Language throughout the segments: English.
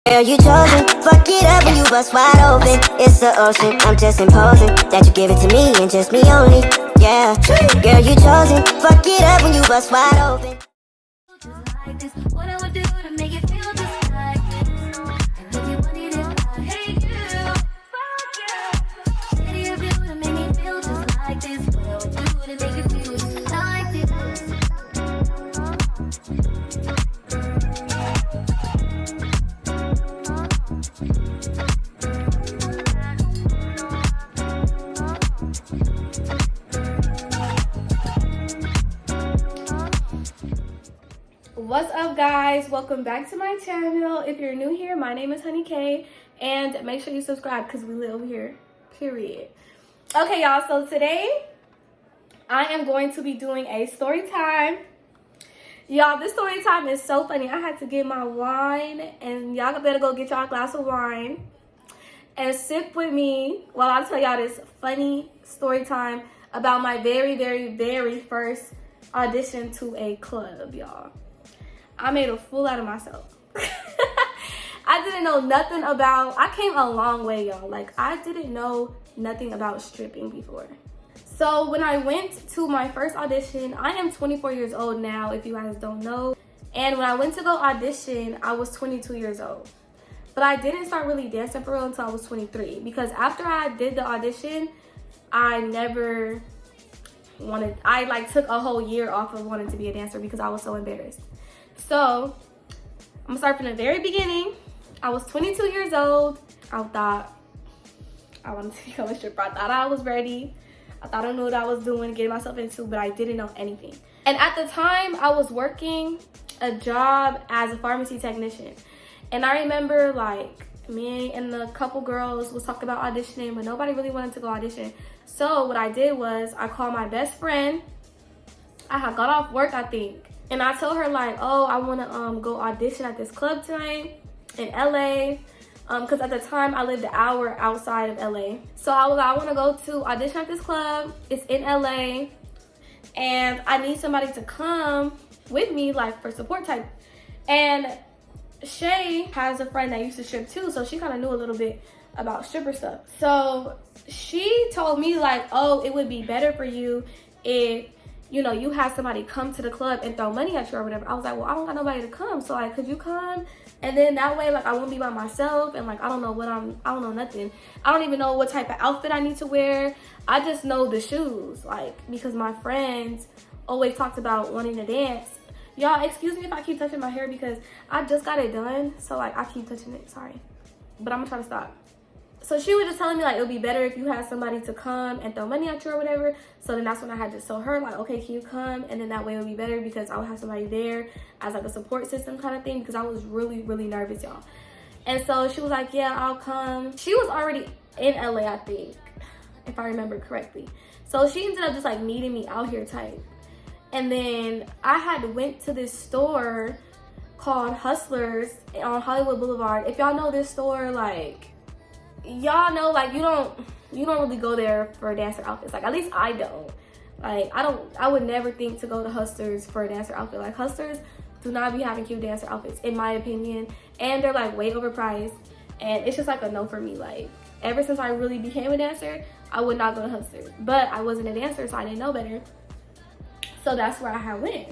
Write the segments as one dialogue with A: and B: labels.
A: Girl, you chosen. Fuck it up when you bust wide open. It's the ocean. I'm just imposing that you give it to me and just me only. Yeah. Girl, you chosen. Fuck it up when you bust wide open.
B: Like this, what I would do to make it feel just like this. And if you wanted it, I hate you. Fuck you. City of you to make me feel just like this. What I would do to make it feel just like this.
C: What's up, guys? Welcome back to my channel. If you're new here, my name is Honey K, and make sure you subscribe because we live here, period. Okay, y'all, so today I am going to be doing a story time. Y'all, this story time is so funny. I had to get my wine, and y'all better go get y'all a glass of wine and sip with me while I tell y'all this funny story time about my very first audition to a club, y'all. I made a fool out of myself. I didn't know nothing about, I came a long way, y'all. Like, I didn't know nothing about stripping before. So when I went to my first audition, I am 24 years old now, if you guys don't know. And when I went to go audition, I was 22 years old. But I didn't start really dancing for real until I was 23. Because after I did the audition, I never wanted, I like took a whole year off of wanting to be a dancer because I was so embarrassed. So I'm gonna start from the very beginning. I was 22 years old. I thought I wanted to become a stripper. I thought I was ready. I thought I knew what I was doing, getting myself into, but I didn't know anything. And at the time, I was working a job as a pharmacy technician. And I remember like me and a couple girls was talking about auditioning, but nobody really wanted to go audition. So what I did was I called my best friend. I had got off work, I think. And I told her like, oh, I want to go audition at this club tonight in LA. Because at the time I lived an hour outside of LA. So I was like, I want to go to audition at this club. It's in LA. And I need somebody to come with me, like for support type. And Shay has a friend that used to strip too. So she kind of knew a little bit about stripper stuff. So she told me like, oh, it would be better for you if, you know, you have somebody come to the club and throw money at you or whatever. I was like, well, I don't got nobody to come. So like, could you come? And then that way, like, I won't be by myself. And like, I don't know nothing. I don't even know what type of outfit I need to wear. I just know the shoes, like, because my friends always talked about wanting to dance. Y'all, excuse me if I keep touching my hair because I just got it done. So like, I keep touching it, sorry. But I'm gonna try to stop. So she was just telling me like it would be better if you had somebody to come and throw money at you or whatever. So then that's when I had to tell her like, okay, can you come? And then that way it would be better because I would have somebody there as like a support system kind of thing because I was really nervous, y'all. And so she was like, yeah, I'll come. She was already in LA, I think, if I remember correctly. So she ended up just like meeting me out here type. And then I had went to this store called Hustlers on Hollywood Boulevard. If y'all know this store, like, y'all know like you don't really go there for dancer outfits. Like, at least I don't. Like, I would never think to go to Hustlers for a dancer outfit. Like, Hustlers do not be having cute dancer outfits in my opinion, and they're like way overpriced, and it's just like a no for me. Like, ever since I really became a dancer, I would not go to Hustlers, but I wasn't a dancer, so I didn't know better. So that's where I had went.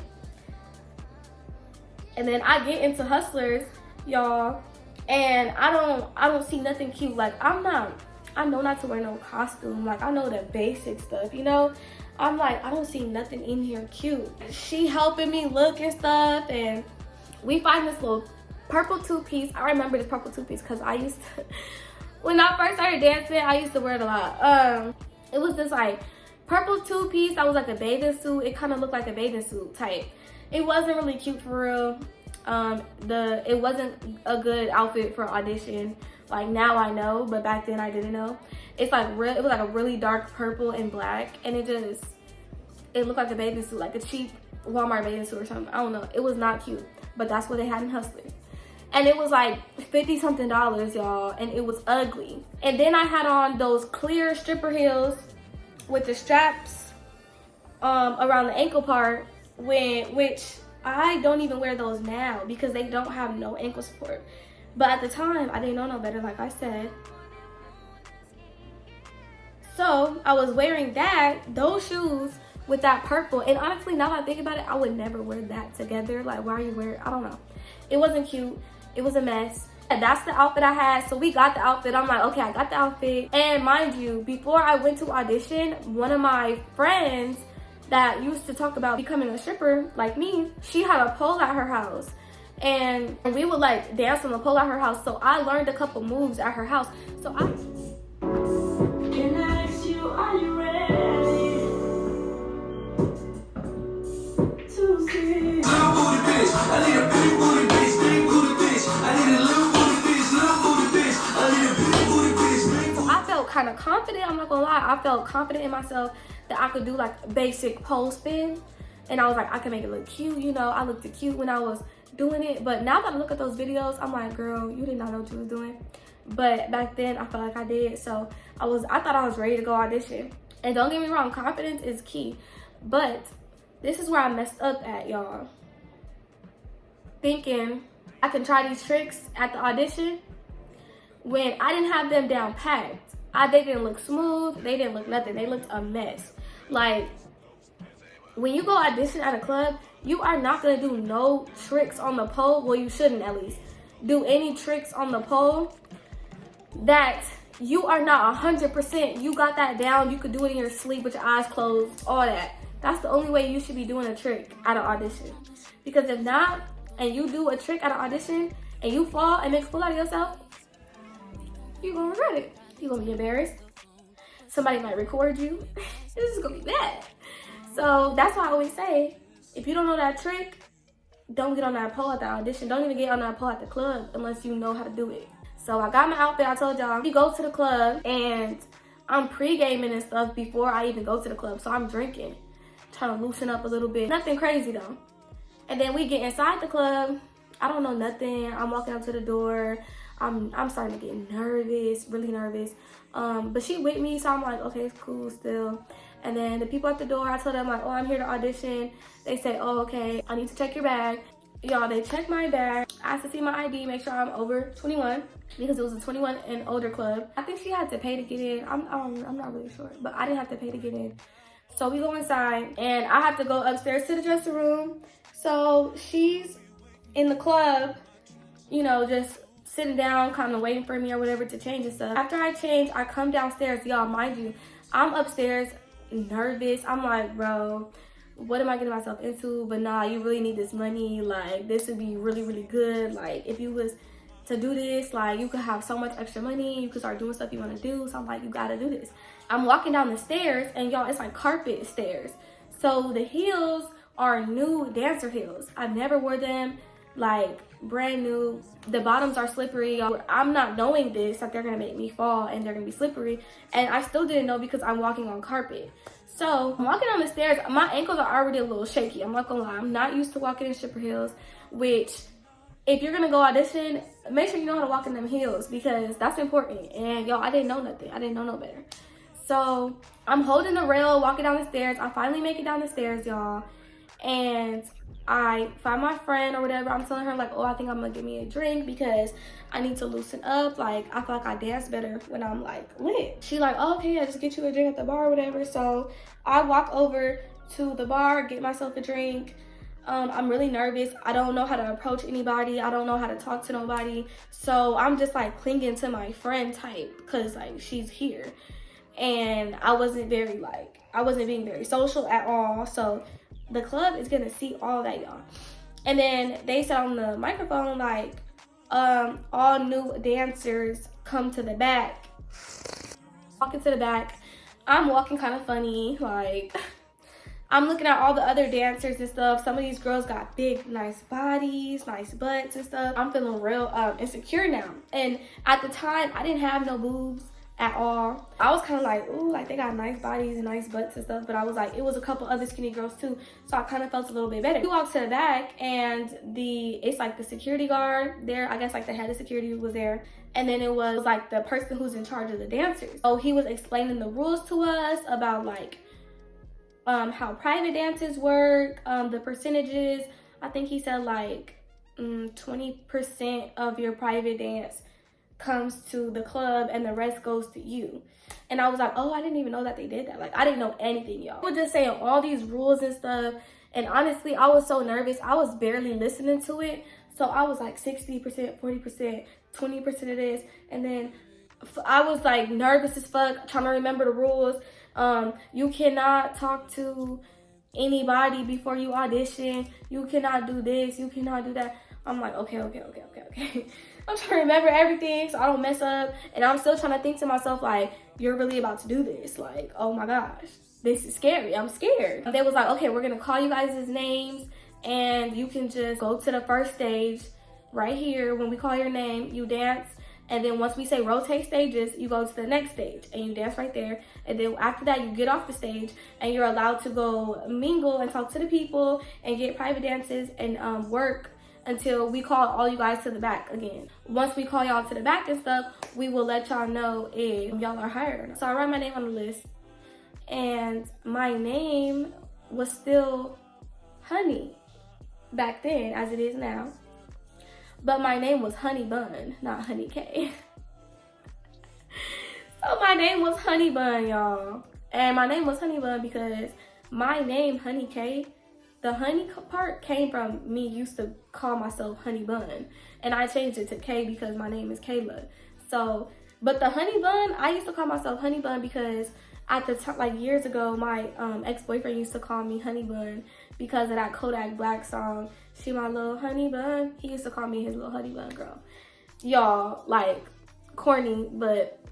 C: And then I get into Hustlers, y'all, and I don't see nothing cute. Like, I know not to wear no costume. Like, I know the basic stuff, you know? I'm like, I don't see nothing in here cute. She helping me look and stuff, and we find this little purple two-piece. I remember this purple two-piece because I used to, when I first started dancing, I used to wear it a lot. It was this like purple two-piece that was like a bathing suit. It kind of looked like a bathing suit type. It wasn't really cute for real. It wasn't a good outfit for audition. Like, now I know, but back then I didn't know. It's like it was like a really dark purple and black, and it looked like a bathing suit, like a cheap Walmart bathing suit or something. I don't know. It was not cute, but that's what they had in Hustlers. And it was like $50 something, y'all, and it was ugly. And then I had on those clear stripper heels with the straps around the ankle part, which I don't even wear those now because they don't have no ankle support. But at the time, I didn't know no better, like I said. So I was wearing those shoes with that purple. And honestly, now that I think about it, I would never wear that together. Like, why are you wearing, I don't know. It wasn't cute. It was a mess. And that's the outfit I had. So we got the outfit. I'm like, okay, I got the outfit. And mind you, before I went to audition, one of my friends that used to talk about becoming a stripper like me, she had a pole at her house. And we would like dance on the pole at her house. So I learned a couple moves at her house. So I...
D: Can I ask you, are you ready to see? Little booty bitch, I need a big booty bitch, big booty bitch. I need a little booty bitch, little booty bitch. I need a big booty bitch, big booty.
C: So I felt kind of confident, I'm not gonna lie. I felt confident in myself that I could do like basic pole spin. And I was like, I can make it look cute, you know. I looked cute when I was doing it. But now that I look at those videos, I'm like, girl, you did not know what you was doing. But back then I felt like I did. So I thought I was ready to go audition. And don't get me wrong, confidence is key. But this is where I messed up at, y'all. Thinking I can try these tricks at the audition when I didn't have them down packed. They didn't look smooth. They didn't look nothing. They looked a mess. Like, when you go audition at a club, you are not gonna do no tricks on the pole. Well, you shouldn't at least do any tricks on the pole that you are not 100%. You got that down. You could do it in your sleep with your eyes closed, all that. That's the only way you should be doing a trick at an audition. Because if not, and you do a trick at an audition and you fall and make a fool out of yourself, you're gonna regret it. You're gonna be embarrassed. Somebody might record you. This is gonna be bad. So that's why I always say, if you don't know that trick, don't get on that pole at the audition. Don't even get on that pole at the club unless you know how to do it. So I got my outfit. I told y'all, we go to the club and I'm pre-gaming and stuff before I even go to the club. So I'm drinking, trying to loosen up a little bit. Nothing crazy though. And then we get inside the club. I don't know nothing. I'm walking up to the door. I'm starting to get nervous, really nervous. But she with me, so I'm like, okay, it's cool still. And then the people at the door, I told them like, oh, I'm here to audition. They say, oh, okay, I need to check your bag. Y'all, they checked my bag. I asked to see my ID, make sure I'm over 21 because it was a 21 and older club. I think she had to pay to get in. I'm not really sure, but I didn't have to pay to get in. So we go inside and I have to go upstairs to the dressing room. So she's in the club, you know, just sitting down, kind of waiting for me or whatever to change and stuff. After I change, I come downstairs. Y'all, mind you, I'm upstairs nervous. I'm like, bro, what am I getting myself into? But nah, you really need this money. Like, this would be really, really good. Like, if you was to do this, like, you could have so much extra money. You could start doing stuff you want to do. So I'm like, you gotta do this. I'm walking down the stairs and y'all, it's like carpet stairs. So the heels are new dancer heels. I've never wore them, like brand new. The bottoms are slippery. I'm not knowing this, that they're gonna make me fall and they're gonna be slippery. And I still didn't know because I'm walking on carpet. So I'm walking down the stairs, my ankles are already a little shaky. I'm not gonna lie, I'm not used to walking in stripper heels, which if you're gonna go audition, make sure you know how to walk in them heels because that's important. And y'all, I didn't know nothing. I didn't know no better. So I'm holding the rail, walking down the stairs. I finally make it down the stairs, y'all. And I find my friend or whatever. I'm telling her like, oh, I think I'm gonna give me a drink because I need to loosen up. Like, I feel like I dance better when I'm like lit. She like, oh, okay, I just get you a drink at the bar or whatever. So I walk over to the bar, get myself a drink. I'm really nervous. I don't know how to approach anybody. I don't know how to talk to nobody. So I'm just like clinging to my friend type because like she's here. And I wasn't being very social at all. So the club is gonna see all that, y'all. And then they said on the microphone, like, all new dancers come to the back. Walking to the back. I'm walking kind of funny, like, I'm looking at all the other dancers and stuff. Some of these girls got big, nice bodies, nice butts and stuff. I'm feeling real insecure now. And at the time, I didn't have no boobs at all. I was kind of like, ooh, like they got nice bodies and nice butts and stuff. But I was like, it was a couple other skinny girls too. So I kind of felt a little bit better. We walked to the back and it's like the security guard there. I guess like the head of security was there. And then it was like the person who's in charge of the dancers. So he was explaining the rules to us about like, how private dances work, the percentages. I think he said like 20% of your private dance comes to the club and the rest goes to you. And I was like, oh, I didn't even know that they did that. Like, I didn't know anything, y'all. They were just saying all these rules and stuff. And honestly, I was so nervous. I was barely listening to it. So I was like 60%, 40%, 20% of this. And then I was like nervous as fuck, trying to remember the rules. You cannot talk to anybody before you audition. You cannot do this. You cannot do that. I'm like, okay. I'm trying to remember everything so I don't mess up. And I'm still trying to think to myself, like, you're really about to do this. Like, oh my gosh, this is scary. I'm scared. They was like, okay, we're going to call you guys' names and you can just go to the first stage right here. When we call your name, you dance. And then once we say rotate stages, you go to the next stage and you dance right there. And then after that, you get off the stage and you're allowed to go mingle and talk to the people and get private dances and work until we call all you guys to the back again. Once we call y'all to the back and stuff, we will let y'all know if y'all are hired or not. So I write my name on the list and my name was still Honey back then as it is now. But my name was Honey Bun, not Honey K. So my name was Honey Bun, y'all. And my name was Honey Bun because my name, Honey K, the honey part came from me used to call myself Honey Bun. And I changed it to K because my name is Kayla. So, but the Honey Bun, I used to call myself Honey Bun because at the time, like years ago, my ex-boyfriend used to call me Honey Bun because of that Kodak Black song, She My Little Honey Bun. He used to call me his little honey bun girl. Y'all, like, corny, but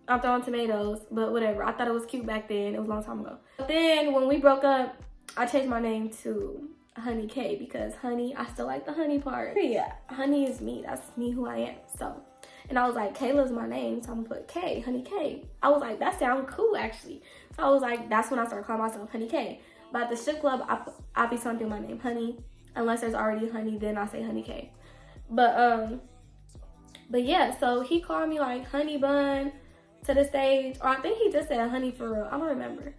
C: I'm throwing tomatoes, but whatever. I thought it was cute back then. It was a long time ago. But then when we broke up, I changed my name to Honey K because honey, I still like the honey part. Yeah, honey is me. That's me who I am. So, and I was like, Kayla's my name, so I'm gonna put K, Honey K. I was like, that sounds cool actually. So I was like, that's when I started calling myself Honey K. But at the strip club, I be something my name Honey. Unless there's already Honey, then I say Honey K. But yeah, so he called me like Honey Bun to the stage. Or I think he just said Honey for real. I don't remember.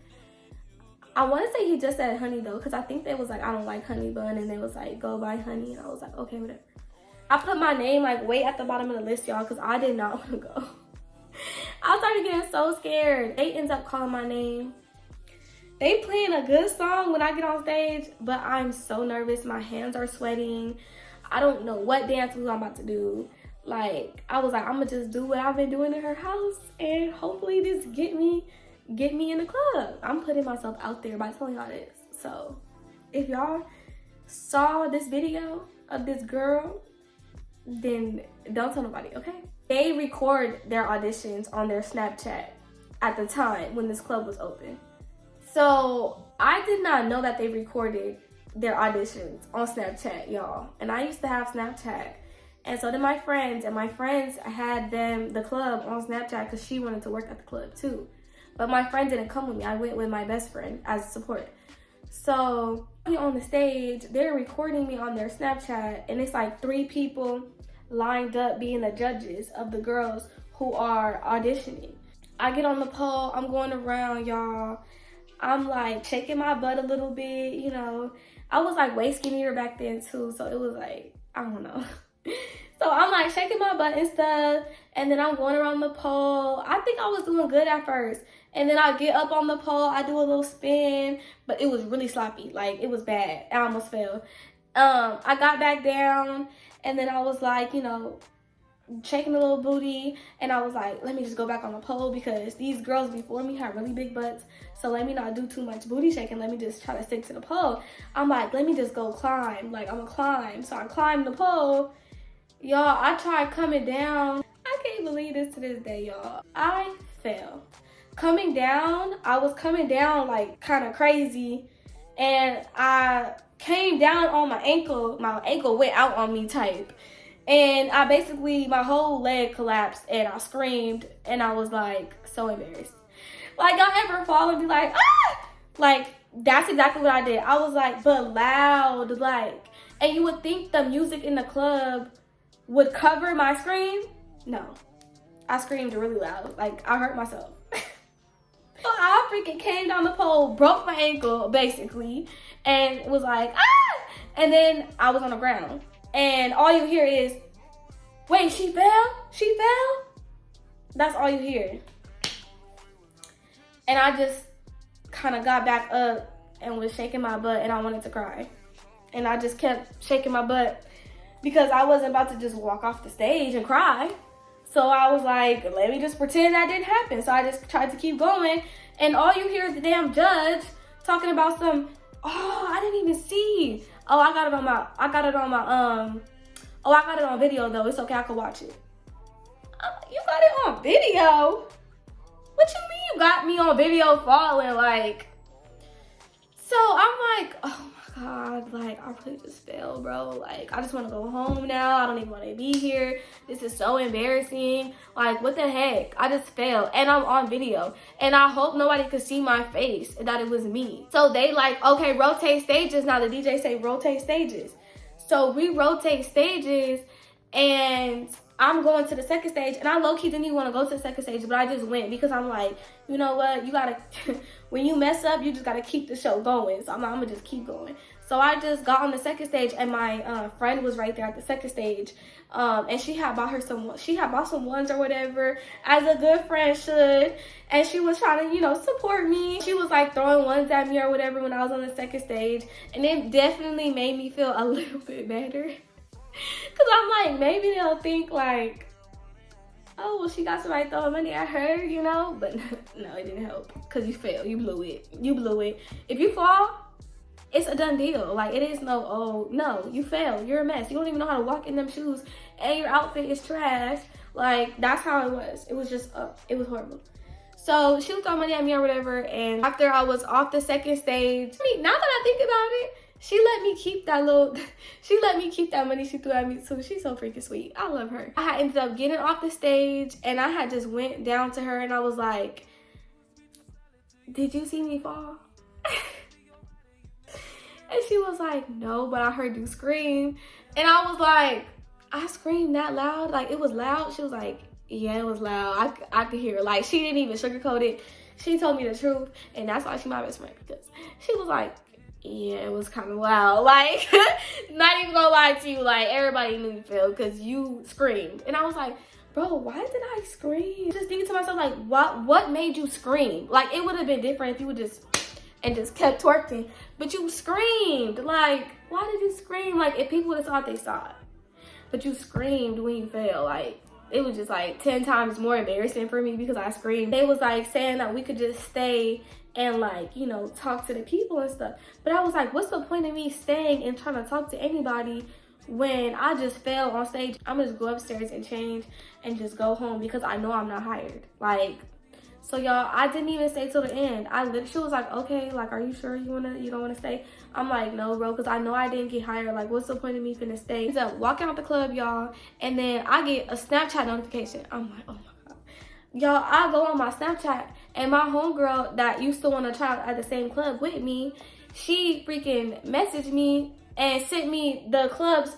C: I want to say he just said Honey though, because I think they was like, I don't like Honey Bun, and they was like, go buy Honey, and I was like, okay, whatever. I put my name like way at the bottom of the list, y'all, because I did not want to go. I started getting so scared. They ends up calling my name. They playing a good song when I get on stage, but I'm so nervous. My hands are sweating. I don't know what dance move I'm about to do. Like, I was like, I'm gonna just do what I've been doing in her house, and hopefully this get me in the club. I'm putting myself out there by telling y'all this. So if y'all saw this video of this girl, then don't tell nobody, okay? They record their auditions on their Snapchat at the time when this club was open. So I did not know that they recorded their auditions on Snapchat, y'all. And I used to have Snapchat. And so did my friends. And my friends had the club on Snapchat because she wanted to work at the club too. But my friend didn't come with me. I went with my best friend as support. So on the stage, they're recording me on their Snapchat. And it's like 3 people lined up being the judges of the girls who are auditioning. I get on the pole. I'm going around, y'all. I'm like shaking my butt a little bit, you know. I was like way skinnier back then too. So it was like, I don't know. So I'm like shaking my butt and stuff. And then I'm going around the pole. I think I was doing good at first. And then I get up on the pole, I do a little spin, but it was really sloppy. Like, it was bad. I almost fell. I got back down, and then I was like, you know, shaking a little booty, and I was like, let me just go back on the pole because these girls before me had really big butts, so let me not do too much booty shaking. Let me just try to stick to the pole. I'm like, let me just go climb. Like, I'm gonna climb. So I climbed the pole. Y'all, I tried coming down. I can't believe this to this day, y'all. I fell. Coming down, I was coming down like kind of crazy, and I came down on my ankle. My ankle went out on me type, and I basically, my whole leg collapsed, and I screamed, and I was like so embarrassed. Like, y'all ever fall and be like, ah! Like, that's exactly what I did. I was like, but loud, like, and you would think the music in the club would cover my scream. No, I screamed really loud. Like, I hurt myself. So I freaking came down the pole, broke my ankle basically, and was like, ah! And then I was on the ground. and all you hear is, wait, she fell? She fell? That's all you hear. And I just kind of got back up and was shaking my butt, and I wanted to cry. And I just kept shaking my butt because I wasn't about to just walk off the stage and cry. So I was like, let me just pretend that didn't happen. So I just tried to keep going. And all you hear is the damn judge talking about some, oh, I didn't even see. Oh, I got it on video though. It's okay, I can watch it. You got it on video? What you mean you got me on video falling? Like, so I'm like, oh my God, like, I really just failed, bro. Like, I just want to go home now. I don't even want to be here. This is so embarrassing. Like, what the heck? I just failed, and I'm on video, and I hope nobody could see my face, that it was me. So they like, okay, rotate stages. Now the DJ say rotate stages. So we rotate stages, and I'm going to the second stage, and I low-key didn't even want to go to the second stage, but I just went because I'm like, you know what, you gotta, when you mess up, you just gotta keep the show going. So I'm like, I'm gonna just keep going. So I just got on the second stage, and my friend was right there at the second stage, and she had bought some ones or whatever, as a good friend should, and she was trying to, you know, support me. She was like throwing ones at me or whatever when I was on the second stage, and it definitely made me feel a little bit better. Cause I'm like, maybe they'll think like, oh, well, she got somebody throwing money at her, you know? But no, it didn't help. Cause you failed, you blew it. If you fall, it's a done deal. Like, it is no, oh, no, you failed. You're a mess. You don't even know how to walk in them shoes, and your outfit is trash. Like, that's how it was. It was just, it was horrible. So she was throwing money at me or whatever, and after I was off the second stage, I mean, now that I think about it, she let me keep that money she threw at me too. She's so freaking sweet. I love her. I had ended up getting off the stage, and I had just went down to her, and I was like, did you see me fall? And she was like, no, but I heard you scream. And I was like, I screamed that loud? Like, it was loud? She was like, yeah, it was loud. I could hear it. Like, she didn't even sugarcoat it. She told me the truth, and that's why she's my best friend, because she was like, yeah, it was kind of loud. Like, not even gonna lie to you, like, everybody knew you failed because you screamed. And I was like, bro, why did I scream? Just thinking to myself, like, what made you scream? Like, it would have been different if you would just kept twerking, but you screamed. Like, why did you scream? Like, if people would have thought, they saw it, but you screamed when you failed. Like, it was just like 10 times more embarrassing for me because I screamed. They was like saying that we could just stay and, like, you know, talk to the people and stuff. But I was like, what's the point of me staying and trying to talk to anybody when I just fell on stage? I'm gonna just go upstairs and change and just go home because I know I'm not hired. Like, so y'all, I didn't even stay till the end. She was like, okay, like, are you sure you don't wanna stay? I'm like, no, bro, because I know I didn't get hired. Like, what's the point of me finna stay? So walking out the club, y'all, and then I get a Snapchat notification. I'm like, oh my God. Y'all, I go on my Snapchat, and my homegirl that used to want to try out at the same club with me, she freaking messaged me and sent me the club's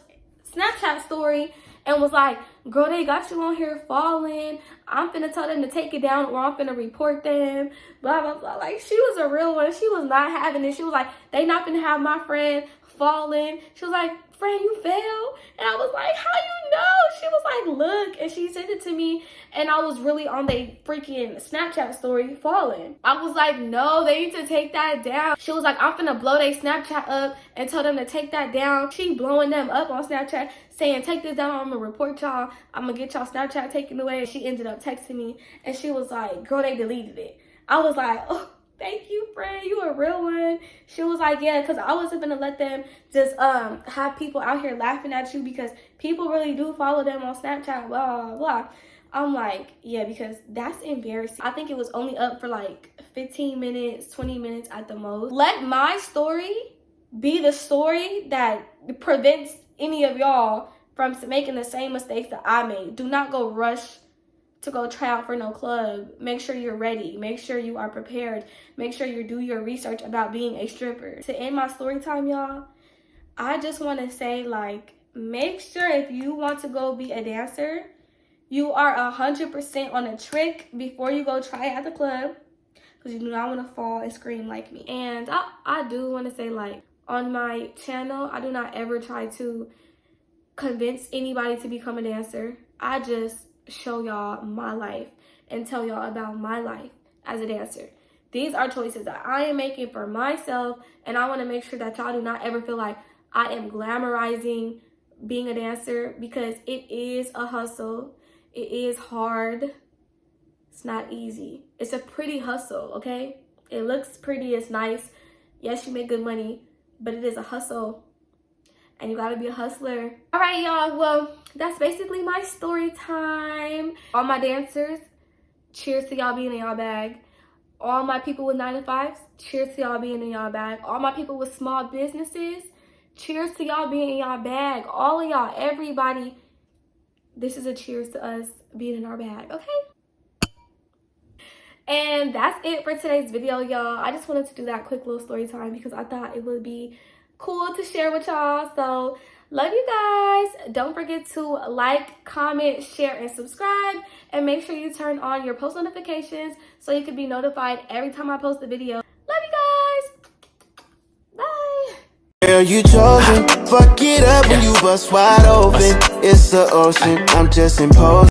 C: Snapchat story and was like, girl, they got you on here falling. I'm finna tell them to take it down, or I'm finna report them, blah, blah, blah. Like, she was a real one. She was not having it. She was like, they not finna have my friend falling. She was like, friend, you fell? And I was like, how you know? She was like, look, and she sent it to me, and I was really on their freaking Snapchat story falling. I was like, no, they need to take that down. She was like, I'm finna blow their Snapchat up and tell them to take that down. She blowing them up on Snapchat, saying, take this down, I'm gonna report y'all, I'm gonna get y'all Snapchat taken away. She ended up texting me, and she was like, girl, they deleted it. I was like, oh, thank you, friend, you a real one. She was like, yeah, because I wasn't gonna let them just have people out here laughing at you, because people really do follow them on Snapchat, blah, blah, blah. I'm like, yeah, because that's embarrassing. I think it was only up for like 15 minutes, 20 minutes at the most. Let my story be the story that prevents any of y'all from making the same mistakes that I made. Do not go rush to go try out for no club. Make sure you're ready. Make sure you are prepared. Make sure you do your research about being a stripper. To end my story time, y'all, I just want to say, like, make sure if you want to go be a dancer, you are 100% on a trick before you go try at the club, because you do not want to fall and scream like me. And I do want to say, like, on my channel, I do not ever try to convince anybody to become a dancer. I just show y'all my life and tell y'all about my life as a dancer. These are choices that I am making for myself, and I want to make sure that y'all do not ever feel like I am glamorizing being a dancer, because it is a hustle. It is hard. It's not easy. It's a pretty hustle, okay? It looks pretty, it's nice. Yes, you make good money, but it is a hustle, and you gotta be a hustler. All right, y'all, well, that's basically my story time. All my dancers, cheers to y'all being in y'all bag. All my people with 9-to-5s, cheers to y'all being in y'all bag. All my people with small businesses, cheers to y'all being in y'all bag. All of y'all, everybody, this is a cheers to us being in our bag, okay? And that's it for today's video, y'all. I just wanted to do that quick little story time because I thought it would be cool to share with y'all. So love you guys. Don't forget to like, comment, share, and subscribe, and make sure you turn on your post notifications so you can be notified every time I post a video. Love you guys. Bye.
E: Girl, you chosen. Fuck it up when you bust wide open. It's the ocean. I'm just imposing.